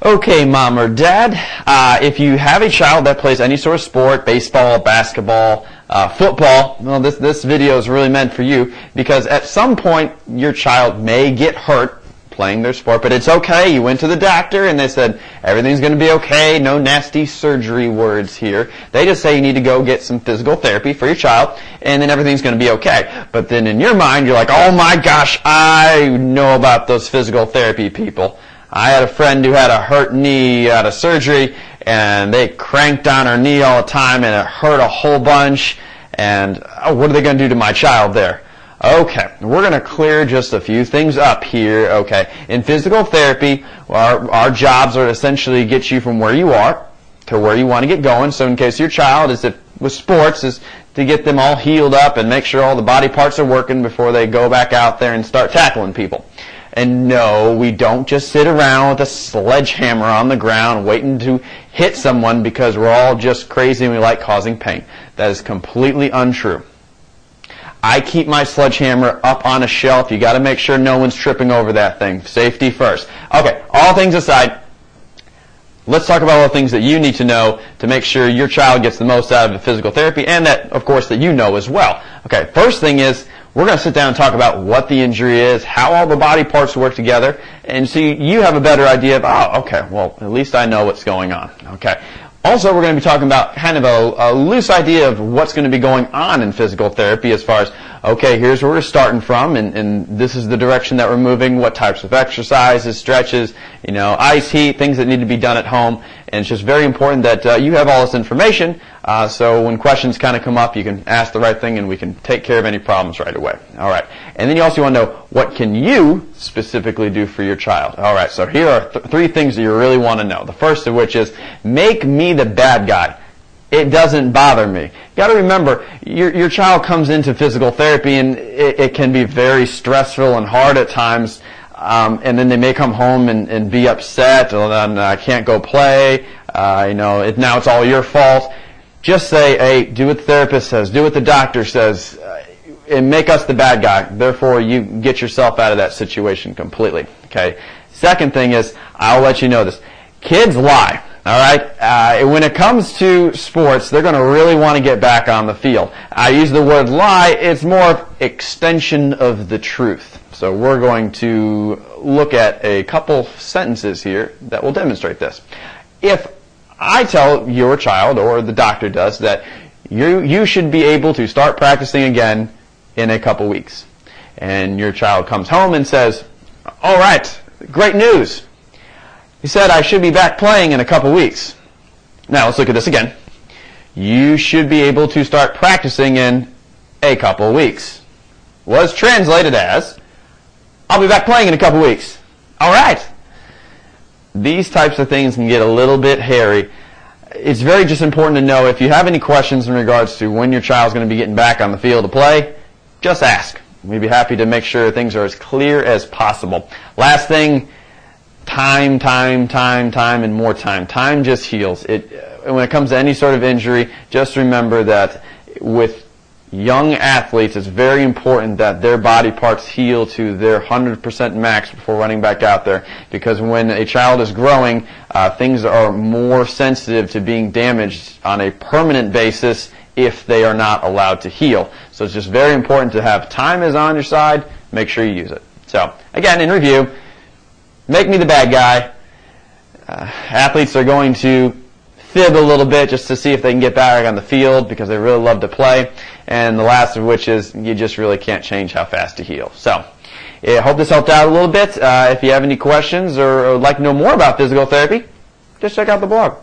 Okay, mom or dad, if you have a child that plays any sort of sport, baseball, basketball, football, well, this video is really meant for you because at some point your child may get hurt playing their sport, but it's okay. You went to the doctor and they said everything's going to be okay, no nasty surgery words here. They just say you need to go get some physical therapy for your child and then everything's going to be okay. But then in your mind you're like, oh my gosh, I know about those physical therapy people. I had a friend who had a hurt knee, had a surgery, and they cranked on her knee all the time, and it hurt a whole bunch. And what are they going to do to my child there? Okay, we're going to clear just a few things up here. Okay, in physical therapy, our jobs are to essentially get you from where you are to where you want to get going. So in case your child is with sports, is to get them all healed up and make sure all the body parts are working before they go back out there and start tackling people. And no, we don't just sit around with a sledgehammer on the ground waiting to hit someone because we're all just crazy and we like causing pain. That is completely untrue. I keep my sledgehammer up on a shelf. You got to make sure no one's tripping over that thing. Safety first. Okay, all things aside, let's talk about all the things that you need to know to make sure your child gets the most out of the physical therapy and that, of course, that you know as well. Okay, first thing is, we're going to sit down and talk about what the injury is, how all the body parts work together, and so you have a better idea of, oh, okay, well, at least I know what's going on. Okay. Also, we're going to be talking about kind of a loose idea of what's going to be going on in physical therapy as far as, okay, here's where we're starting from, and this is the direction that we're moving, what types of exercises, stretches, ice, heat, things that need to be done at home. And it's just very important that you have all this information so when questions kind of come up, you can ask the right thing and we can take care of any problems right away. All right. And then you also want to know what can you specifically do for your child. All right. So here are three things that you really want to know. The first of which is make me the bad guy. It doesn't bother me. You got to remember, your child comes into physical therapy and it can be very stressful and hard at times. And then they may come home and be upset, or then I can't go play. Now it's all your fault. Just say, hey, do what the therapist says, do what the doctor says, and make us the bad guy. Therefore, you get yourself out of that situation completely. Okay. Second thing is, I'll let you know this. Kids lie. All right. When it comes to sports, they're going to really want to get back on the field. I use the word lie. It's more of extension of the truth. So we're going to look at a couple sentences here that will demonstrate this. If I tell your child, or the doctor does, that you should be able to start practicing again in a couple weeks, and your child comes home and says, all right, great news. He said I should be back playing in a couple weeks. Now let's look at this again. You should be able to start practicing in a couple weeks. Was translated as, I'll be back playing in a couple weeks. All right. These types of things can get a little bit hairy. It's very just important to know if you have any questions in regards to when your child's going to be getting back on the field to play, just ask. We'd be happy to make sure things are as clear as possible. Last thing, time, and more time. Time just heals. When it comes to any sort of injury, just remember that with young athletes, it's very important that their body parts heal to their 100% max before running back out there, because when a child is growing, things are more sensitive to being damaged on a permanent basis if they are not allowed to heal. So it's just very important to have time is on your side. Make sure you use it. So again, in review, make me the bad guy. Athletes are going to fib a little bit just to see if they can get back on the field because they really love to play. And the last of which is you just really can't change how fast you heal. So I hope this helped out a little bit. If you have any questions or would like to know more about physical therapy, just check out the blog.